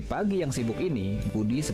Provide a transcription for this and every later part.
pagi yang sibuk ini, Budi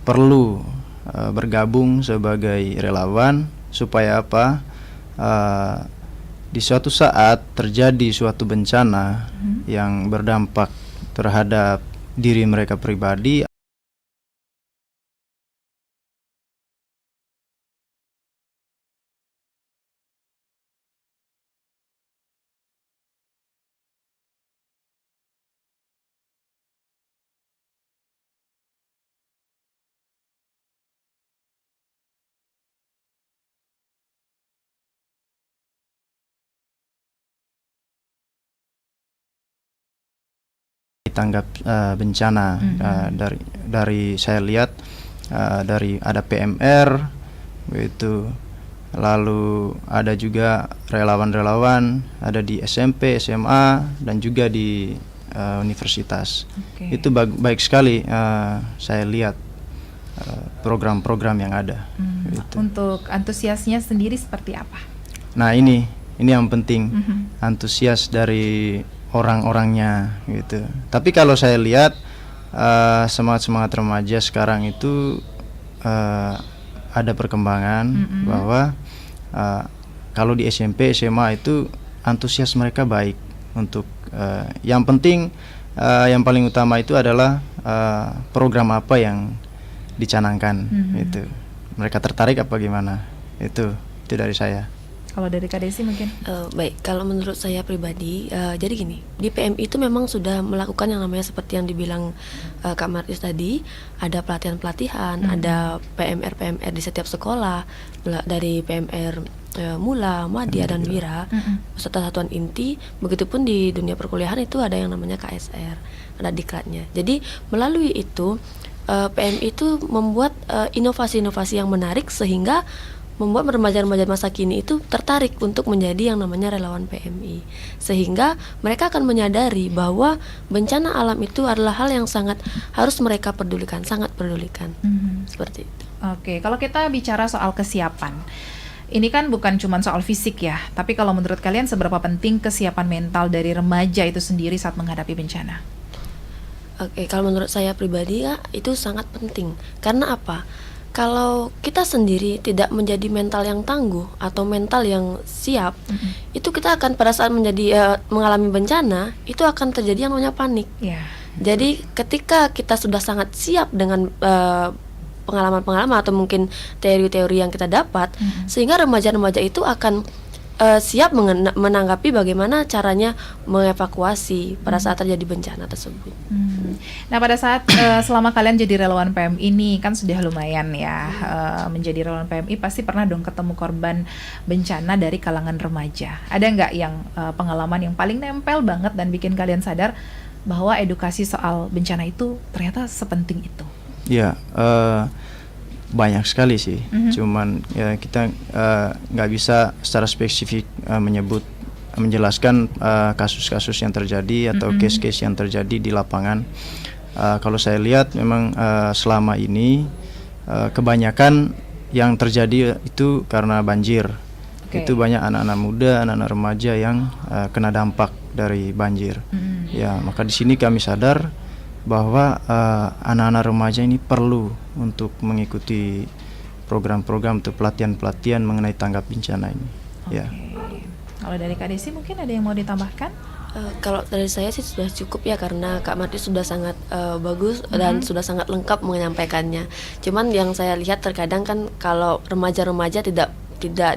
perlu bergabung sebagai relawan supaya apa? Di suatu saat terjadi suatu bencana yang berdampak terhadap diri mereka pribadi, tanggap bencana. Dari saya lihat dari ada PMR begitu, lalu ada juga relawan-relawan ada di SMP, SMA dan juga di universitas. Itu baik sekali saya lihat program-program yang ada. Gitu. Untuk antusiasnya sendiri seperti apa? Nah ini yang penting, antusias dari orang-orangnya gitu. Tapi kalau saya lihat semangat remaja sekarang itu ada perkembangan bahwa kalau di SMP, SMA itu antusias mereka baik untuk yang penting, yang paling utama itu adalah program apa yang dicanangkan itu. Mereka tertarik apa gimana? Itu dari saya. Kalau dari Kak Desi mungkin? Baik, kalau menurut saya pribadi, jadi gini, di PMI itu memang sudah melakukan yang namanya seperti yang dibilang Kak Martis tadi, ada pelatihan-pelatihan, ada PMR di setiap sekolah, dari PMR Mula, Madya dan Wira, serta satuan inti. Begitupun di dunia perkuliahan itu ada yang namanya KSR, ada diklatnya. Jadi melalui itu PMI itu membuat inovasi-inovasi yang menarik sehingga membuat remaja-remaja masa kini itu tertarik untuk menjadi yang namanya relawan PMI, sehingga mereka akan menyadari bahwa bencana alam itu adalah hal yang sangat harus mereka pedulikan, sangat pedulikan. Seperti itu. Oke, kalau kita bicara soal kesiapan, ini kan bukan cuma soal fisik ya, tapi kalau menurut kalian seberapa penting kesiapan mental dari remaja itu sendiri saat menghadapi bencana? Oke, kalau menurut saya pribadi ya itu sangat penting. Karena apa? Kalau kita sendiri tidak menjadi mental yang tangguh atau mental yang siap, itu kita akan pada saat mengalami bencana, itu akan terjadi yang namanya panik. Jadi ketika kita sudah sangat siap dengan pengalaman-pengalaman atau mungkin teori-teori yang kita dapat, sehingga remaja-remaja itu akan siap menanggapi bagaimana caranya mengevakuasi pada saat terjadi bencana tersebut. Nah pada saat selama kalian jadi relawan PMI ini kan sudah lumayan ya, menjadi relawan PMI pasti pernah dong ketemu korban bencana dari kalangan remaja. Ada nggak yang pengalaman yang paling nempel banget dan bikin kalian sadar bahwa edukasi soal bencana itu ternyata sepenting itu? Ya, banyak sekali sih. Cuman ya kita nggak bisa secara spesifik menjelaskan kasus-kasus yang terjadi atau case-case yang terjadi di lapangan. Kalau saya lihat memang selama ini kebanyakan yang terjadi itu karena banjir. Itu banyak anak-anak muda, anak-anak remaja yang kena dampak dari banjir. Ya, maka di sini kami sadar bahwa anak-anak remaja ini perlu untuk mengikuti program-program untuk pelatihan-pelatihan mengenai tanggap bencana ini. Ya. Kalau dari Kak Desi mungkin ada yang mau ditambahkan? Kalau dari saya sih sudah cukup ya, karena Kak Martis sudah sangat bagus dan sudah sangat lengkap menyampaikannya. Cuman yang saya lihat terkadang kan kalau remaja-remaja tidak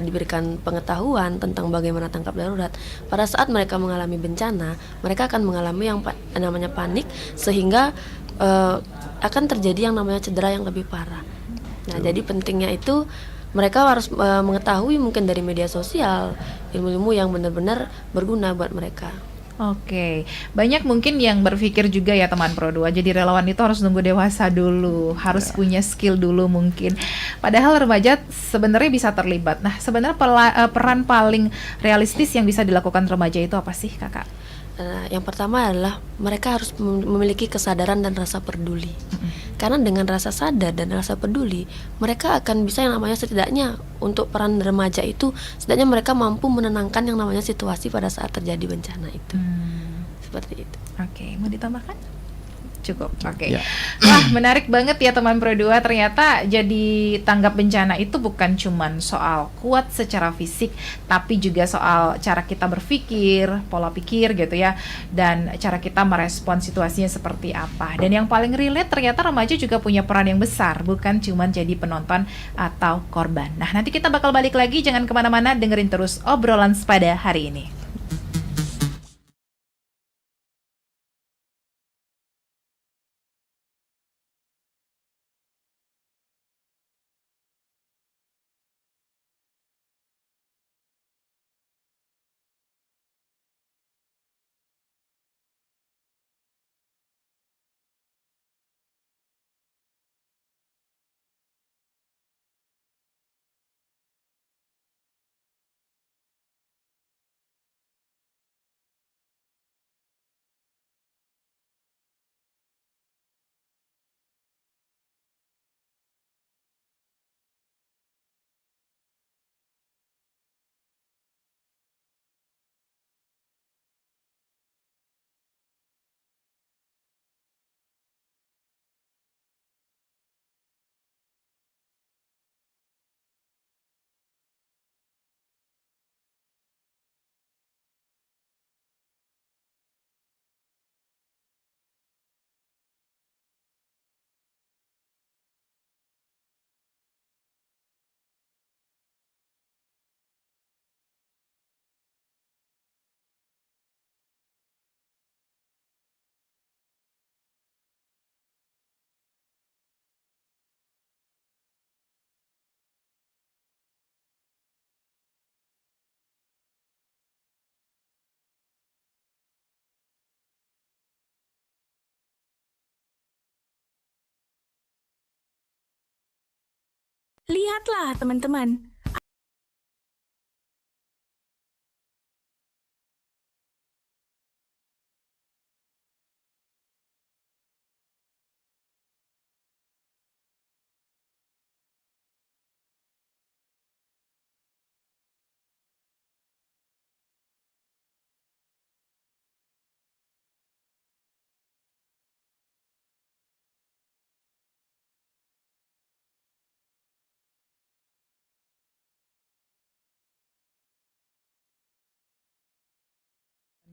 diberikan pengetahuan tentang bagaimana tanggap darurat, pada saat mereka mengalami bencana, mereka akan mengalami yang namanya panik, sehingga akan terjadi yang namanya cedera yang lebih parah. Nah, jadi pentingnya itu mereka harus mengetahui mungkin dari media sosial ilmu-ilmu yang benar-benar berguna buat mereka. Oke, banyak mungkin yang berpikir juga ya teman Pro 2, jadi relawan itu harus nunggu dewasa dulu, harus punya skill dulu mungkin. Padahal remaja sebenarnya bisa terlibat. Nah, sebenarnya peran paling realistis yang bisa dilakukan remaja itu apa sih, Kakak? Yang pertama adalah mereka harus memiliki kesadaran dan rasa peduli. Karena dengan rasa sadar dan rasa peduli, mereka akan bisa yang namanya setidaknya untuk peran remaja itu, setidaknya mereka mampu menenangkan yang namanya situasi pada saat terjadi bencana itu. Seperti itu. Oke, mau ditambahkan? Cukup, oke. Ya. Wah, menarik banget ya teman Pro 2. Ternyata jadi tanggap bencana itu bukan cuman soal kuat secara fisik, tapi juga soal cara kita berpikir, pola pikir gitu ya, dan cara kita merespon situasinya seperti apa. Dan yang paling relate ternyata remaja juga punya peran yang besar, bukan cuman jadi penonton atau korban. Nah, nanti kita bakal balik lagi, jangan kemana-mana, dengerin terus obrolan pada hari ini. Lihatlah teman-teman,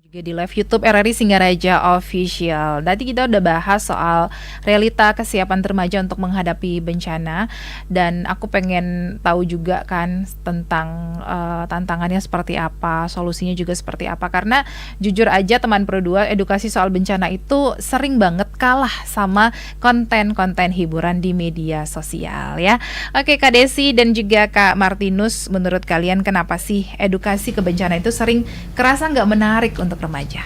juga di live YouTube RRI Singaraja Official. Tadi kita udah bahas soal realita kesiapan remaja untuk menghadapi bencana, dan aku pengen tahu juga kan tentang tantangannya seperti apa, solusinya juga seperti apa. Karena jujur aja teman Pro 2, edukasi soal bencana itu sering banget kalah sama konten-konten hiburan di media sosial ya. Oke Kak Desi dan juga Kak Martinus, menurut kalian kenapa sih edukasi ke bencana itu sering kerasa nggak menarik untuk remaja?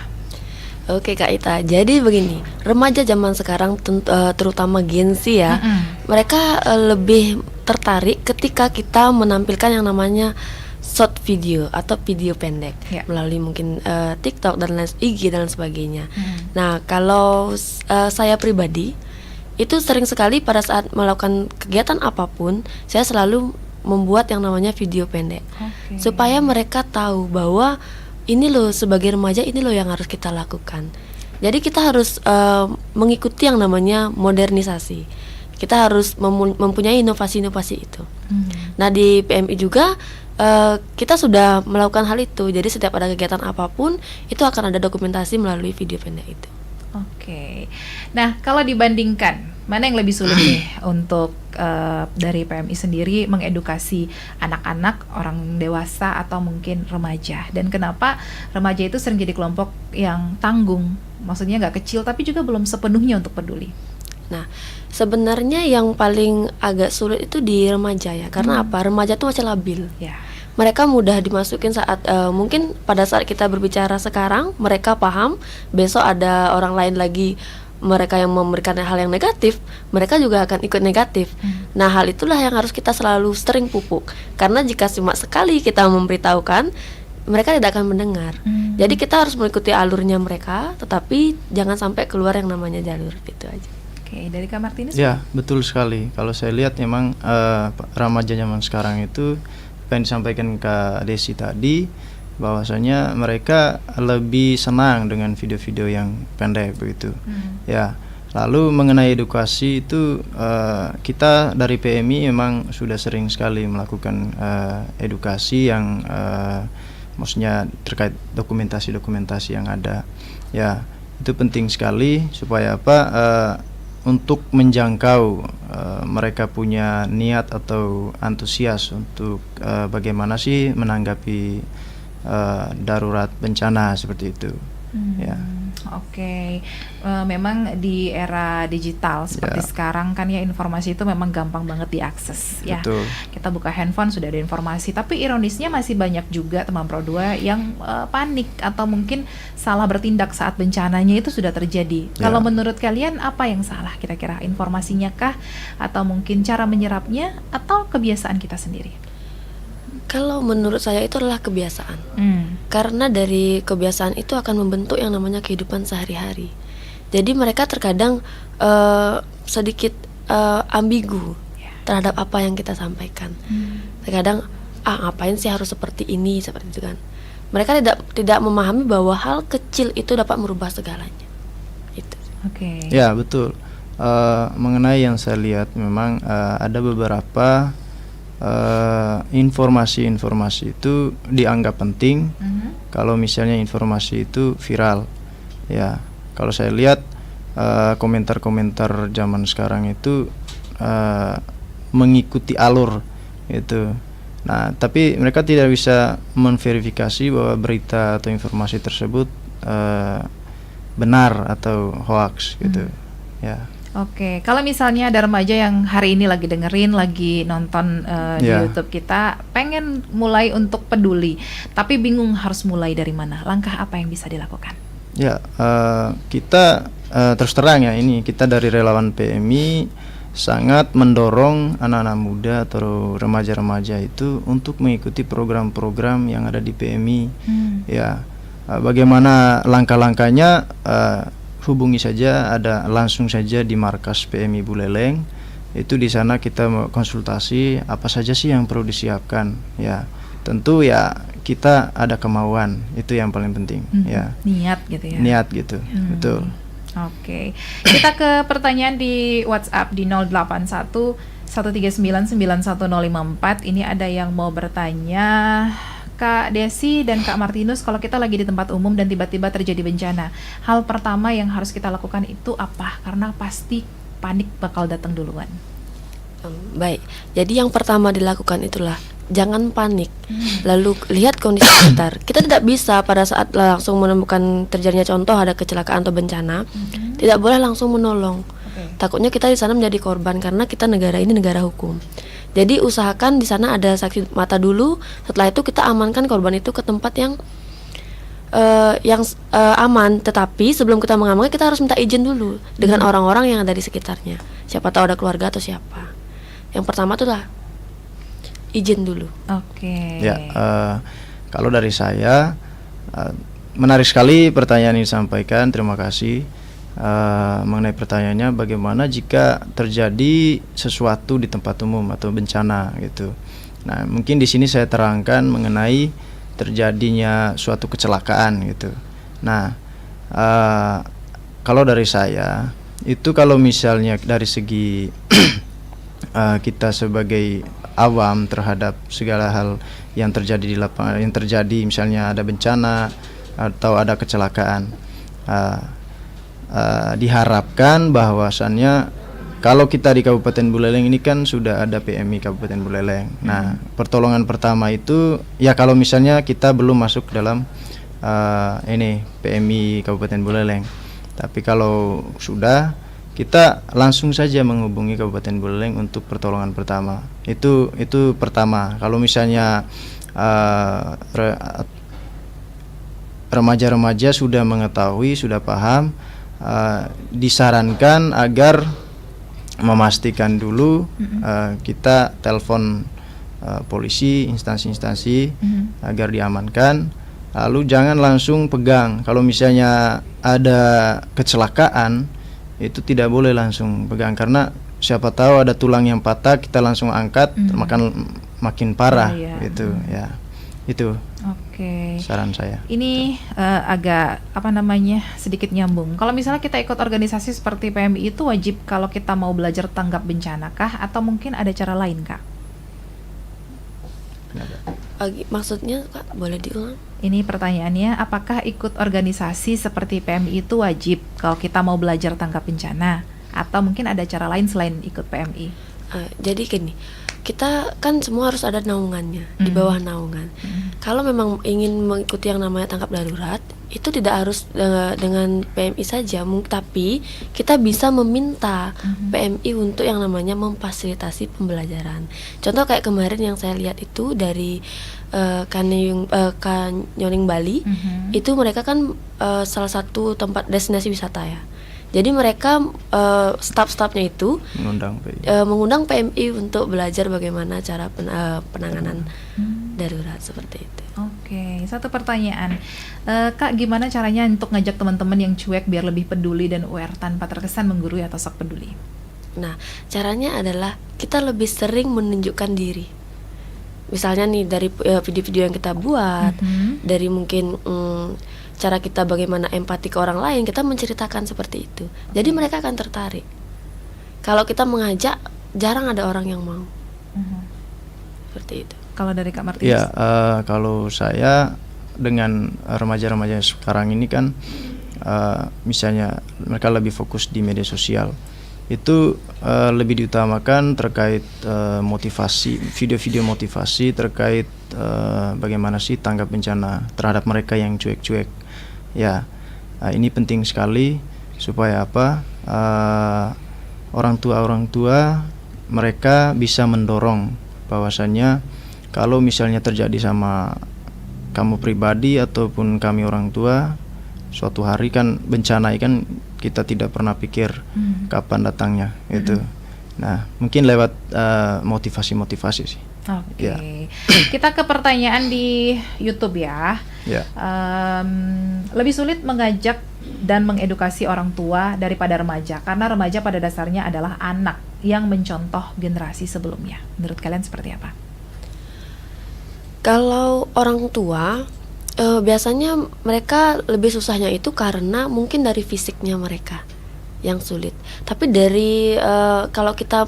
Oke Kak Ita, jadi begini, remaja zaman sekarang terutama Gen Z ya, mereka lebih tertarik ketika kita menampilkan yang namanya short video atau video pendek melalui mungkin TikTok dan lain IG dan sebagainya. Nah kalau saya pribadi itu sering sekali pada saat melakukan kegiatan apapun, saya selalu membuat yang namanya video pendek, supaya mereka tahu bahwa ini loh sebagai remaja, ini loh yang harus kita lakukan. Jadi kita harus mengikuti yang namanya modernisasi. Kita harus mempunyai inovasi-inovasi itu. Nah di PMI juga kita sudah melakukan hal itu. Jadi setiap ada kegiatan apapun itu akan ada dokumentasi melalui video pendek itu. Oke. Nah kalau dibandingkan, mana yang lebih sulit nih untuk dari PMI sendiri mengedukasi anak-anak, orang dewasa atau mungkin remaja? Dan kenapa remaja itu sering jadi kelompok yang tanggung? Maksudnya nggak kecil tapi juga belum sepenuhnya untuk peduli. Nah sebenarnya yang paling agak sulit itu di remaja ya. Karena apa? Remaja itu masih labil. Mereka mudah dimasukin saat mungkin pada saat kita berbicara sekarang mereka paham, besok ada orang lain lagi mereka yang memberikan hal yang negatif, mereka juga akan ikut negatif. Nah hal itulah yang harus kita selalu sering pupuk, karena jika cuma sekali kita memberitahukan, mereka tidak akan mendengar. Jadi kita harus mengikuti alurnya mereka, tetapi jangan sampai keluar yang namanya jalur, itu aja. Oke, dari Kak Martinus? Ya, betul sekali. Kalau saya lihat memang remaja zaman sekarang itu apa yang disampaikan Kak Desi tadi, bahwasanya mereka lebih senang dengan video-video yang pendek begitu. Ya, Lalu mengenai edukasi itu kita dari PMI memang sudah sering sekali melakukan edukasi yang maksudnya terkait dokumentasi yang ada. Ya, itu penting sekali supaya untuk menjangkau mereka punya niat atau antusias untuk bagaimana sih menanggapi darurat bencana seperti itu. Ya. Oke. Memang di era digital seperti sekarang kan ya, informasi itu memang gampang banget diakses ya. Betul. Kita buka handphone sudah ada informasi, tapi ironisnya masih banyak juga teman Pro 2 yang panik atau mungkin salah bertindak saat bencananya itu sudah terjadi. Kalau menurut kalian apa yang salah kira-kira? Informasinya kah, atau mungkin cara menyerapnya, atau kebiasaan kita sendiri? Kalau menurut saya itu adalah kebiasaan. Karena dari kebiasaan itu akan membentuk yang namanya kehidupan sehari-hari. Jadi mereka terkadang sedikit ambigu terhadap apa yang kita sampaikan. Terkadang ngapain sih harus seperti ini, seperti itu kan. Mereka tidak memahami bahwa hal kecil itu dapat merubah segalanya. Itu. Oke. Ya, betul. Mengenai yang saya lihat memang ada beberapa informasi itu dianggap penting kalau misalnya informasi itu viral. Ya, kalau saya lihat komentar-komentar zaman sekarang itu mengikuti alur itu. Nah, tapi mereka tidak bisa memverifikasi bahwa berita atau informasi tersebut benar atau hoax gitu. Ya. Oke, kalau misalnya ada remaja yang hari ini lagi dengerin, lagi nonton di YouTube kita, pengen mulai untuk peduli, tapi bingung harus mulai dari mana, langkah apa yang bisa dilakukan? Ya, kita terus terang ya, ini kita dari relawan PMI sangat mendorong anak-anak muda atau remaja-remaja itu untuk mengikuti program-program yang ada di PMI. Ya, bagaimana langkah-langkahnya? Hubungi saja, langsung saja di markas PMI Buleleng. Itu di sana kita konsultasi apa saja sih yang perlu disiapkan. Ya, tentu ya kita ada kemauan, itu yang paling penting. Ya. Niat gitu ya. Niat gitu, betul. Oke. Kita ke pertanyaan di WhatsApp di 081 139 91054. Ini ada yang mau bertanya, Kak Desi dan Kak Martinus, kalau kita lagi di tempat umum dan tiba-tiba terjadi bencana, hal pertama yang harus kita lakukan itu apa? Karena pasti panik bakal datang duluan. Baik, jadi yang pertama dilakukan itulah jangan panik. Lalu lihat kondisi sekitar. Kita tidak bisa pada saat langsung menemukan terjadinya contoh ada kecelakaan atau bencana, tidak boleh langsung menolong. Takutnya kita di sana menjadi korban karena kita negara ini negara hukum. Jadi usahakan di sana ada saksi mata dulu. Setelah itu kita amankan korban itu ke tempat yang aman. Tetapi sebelum kita mengamankan, kita harus minta izin dulu dengan orang-orang yang ada di sekitarnya. Siapa tahu ada keluarga atau siapa. Yang pertama itu lah izin dulu. Oke. Ya, kalau dari saya menarik sekali pertanyaan yang disampaikan. Terima kasih. Mengenai pertanyaannya, bagaimana jika terjadi sesuatu di tempat umum atau bencana gitu. Nah, mungkin di sini saya terangkan mengenai terjadinya suatu kecelakaan gitu. Nah, kalau dari saya itu, kalau misalnya dari segi kita sebagai awam terhadap segala hal yang terjadi di lapangan, yang terjadi misalnya ada bencana atau ada kecelakaan, diharapkan bahwasannya kalau kita di Kabupaten Buleleng ini kan sudah ada PMI Kabupaten Buleleng. Nah, pertolongan pertama itu ya kalau misalnya kita belum masuk dalam ini PMI Kabupaten Buleleng. Tapi kalau sudah, kita langsung saja menghubungi Kabupaten Buleleng untuk pertolongan pertama. Itu pertama. Kalau misalnya remaja-remaja sudah mengetahui, sudah paham, disarankan agar memastikan dulu kita telepon polisi, instansi-instansi agar diamankan. Lalu jangan langsung pegang. Kalau misalnya ada kecelakaan, itu tidak boleh langsung pegang, karena siapa tahu ada tulang yang patah, kita langsung angkat makin parah gitu ya. Itu Oke. saran saya. Ini agak sedikit nyambung. Kalau misalnya kita ikut organisasi seperti PMI itu wajib kalau kita mau belajar tanggap bencana kah atau mungkin ada cara lain, Kak? Kenapa? Maksudnya Kak, boleh diulang? Ini pertanyaannya, apakah ikut organisasi seperti PMI itu wajib kalau kita mau belajar tanggap bencana atau mungkin ada cara lain selain ikut PMI? Jadi gini, kita kan semua harus ada naungannya, di bawah naungan. Kalau memang ingin mengikuti yang namanya tanggap darurat, itu tidak harus dengan PMI saja, tapi kita bisa meminta PMI untuk yang namanya memfasilitasi pembelajaran. Contoh kayak kemarin yang saya lihat itu dari Kanyoning Bali, itu mereka kan salah satu tempat destinasi wisata ya. Jadi mereka staf-stafnya itu mengundang PMI untuk belajar bagaimana cara penanganan darurat seperti itu. Oke, satu pertanyaan, Kak, gimana caranya untuk ngajak teman-teman yang cuek biar lebih peduli dan aware tanpa terkesan menggurui atau sok peduli? Nah, caranya adalah kita lebih sering menunjukkan diri. Misalnya nih dari video-video yang kita buat, dari mungkin cara kita bagaimana empati ke orang lain, kita menceritakan seperti itu. Jadi mereka akan tertarik. Kalau kita mengajak, jarang ada orang yang mau. Seperti itu. Kalau dari Kak Martinus? Ya, kalau saya dengan remaja-remaja sekarang ini kan, misalnya mereka lebih fokus di media sosial, itu lebih diutamakan terkait motivasi, video-video motivasi terkait bagaimana sih tanggap bencana terhadap mereka yang cuek-cuek. Ya, ini penting sekali supaya apa? Orang tua mereka bisa mendorong bahwasannya kalau misalnya terjadi sama kamu pribadi ataupun kami orang tua, suatu hari kan bencana kan kita tidak pernah pikir kapan datangnya itu. Nah, mungkin lewat motivasi-motivasi sih. Oke. Ya. Kita ke pertanyaan di YouTube ya. Ya. Lebih sulit mengajak dan mengedukasi orang tua daripada remaja, karena remaja pada dasarnya adalah anak yang mencontoh generasi sebelumnya. Menurut kalian seperti apa? Kalau orang tua, biasanya mereka lebih susahnya itu karena mungkin dari fisiknya mereka yang sulit. Tapi dari kalau kita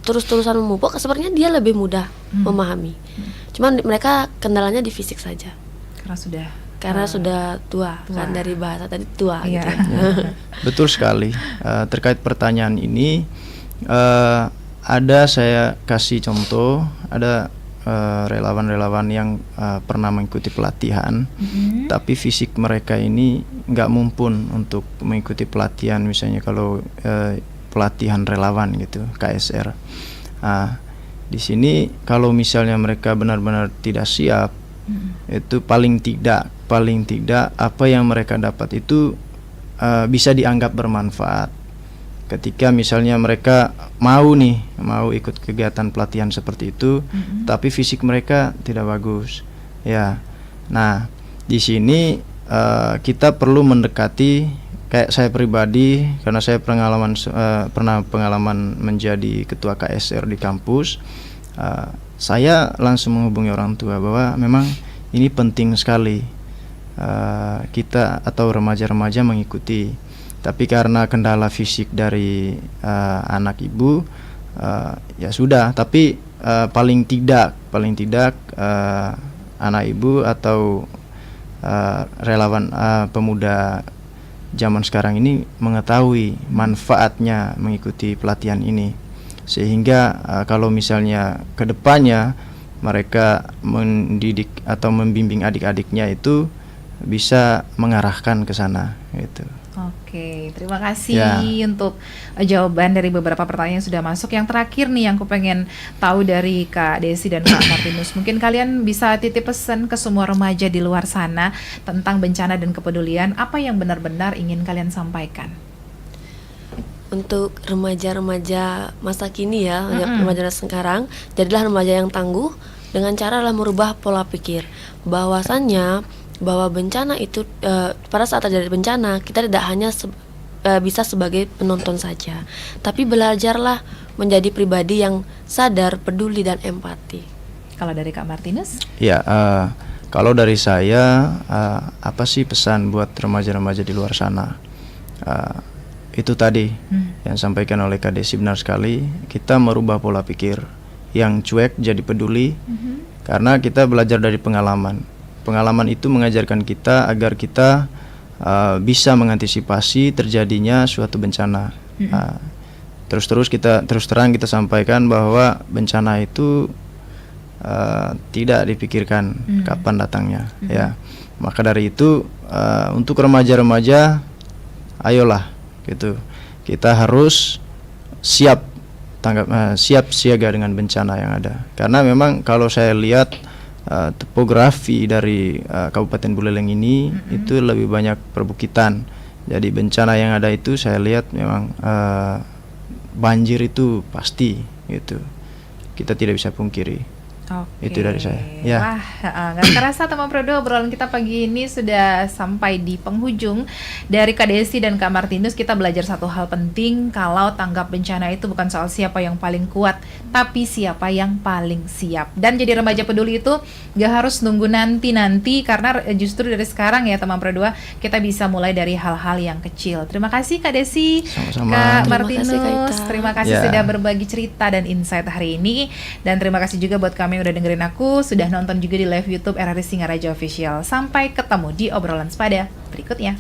terus-terusan memupuk, sebenarnya dia lebih mudah memahami. Cuman mereka kendalanya di fisik saja. Karena sudah tua. Kan dari bahasa tadi tua. Iya. Gitu. Betul sekali. Terkait pertanyaan ini, ada saya kasih contoh, ada relawan-relawan yang pernah mengikuti pelatihan, tapi fisik mereka ini nggak mumpun untuk mengikuti pelatihan, misalnya kalau pelatihan relawan gitu, KSR. Di sini kalau misalnya mereka benar-benar tidak siap, itu paling tidak apa yang mereka dapat itu bisa dianggap bermanfaat. Ketika misalnya mereka mau ikut kegiatan pelatihan seperti itu, tapi fisik mereka tidak bagus, ya. Nah, di sini kita perlu mendekati, kayak saya pribadi, karena saya pernah pengalaman menjadi ketua KSR di kampus, saya langsung menghubungi orang tua bahwa memang ini penting sekali kita atau remaja-remaja mengikuti. Tapi karena kendala fisik dari anak ibu, ya sudah. Tapi paling tidak anak ibu atau relawan pemuda zaman sekarang ini mengetahui manfaatnya mengikuti pelatihan ini, sehingga kalau misalnya kedepannya mereka mendidik atau membimbing adik-adiknya itu bisa mengarahkan ke sana gitu. Oke, terima kasih untuk jawaban dari beberapa pertanyaan yang sudah masuk. Yang terakhir nih yang aku pengen tahu dari Kak Desi dan Kak Martinus, mungkin kalian bisa titip pesan ke semua remaja di luar sana tentang bencana dan kepedulian. Apa yang benar-benar ingin kalian sampaikan? Untuk remaja-remaja masa kini ya, remaja sekarang, jadilah remaja yang tangguh dengan cara merubah pola pikir. Bahwasannya bahwa bencana itu pada saat terjadi bencana kita tidak hanya bisa sebagai penonton saja, tapi belajarlah menjadi pribadi yang sadar, peduli dan empati. Kalau dari Kak Martinus? Ya, kalau dari saya, apa sih pesan buat remaja-remaja di luar sana? Itu tadi yang disampaikan oleh Kak Desi benar sekali. Kita merubah pola pikir yang cuek jadi peduli, karena kita belajar dari pengalaman. Pengalaman itu mengajarkan kita agar kita bisa mengantisipasi terjadinya suatu bencana. Terus terang kita sampaikan bahwa bencana itu tidak dipikirkan kapan datangnya, ya. Maka dari itu untuk remaja-remaja, ayolah gitu, kita harus siap siaga dengan bencana yang ada. Karena memang kalau saya lihat topografi dari Kabupaten Buleleng ini itu lebih banyak perbukitan. Jadi bencana yang ada itu saya lihat memang banjir itu pasti gitu. Kita tidak bisa pungkiri. Oke. Itu dari saya. Ya. Wah, nggak kerasa teman Prodo, obrolan kita pagi ini sudah sampai di penghujung. Dari Kak Desi dan Kak Martinus kita belajar satu hal penting, kalau tanggap bencana itu bukan soal siapa yang paling kuat, tapi siapa yang paling siap. Dan jadi remaja peduli itu nggak harus nunggu nanti, karena justru dari sekarang ya teman Prodo, kita bisa mulai dari hal-hal yang kecil. Terima kasih Kak Desi, Sama-sama. Kak Terima Martinus, kasih, Kak Ita. terima kasih Ya. sudah berbagi cerita dan insight hari ini. Dan terima kasih juga buat kami yang udah dengerin aku, sudah nonton juga di live YouTube RRI Singaraja Official. Sampai ketemu di obrolan sepada berikutnya.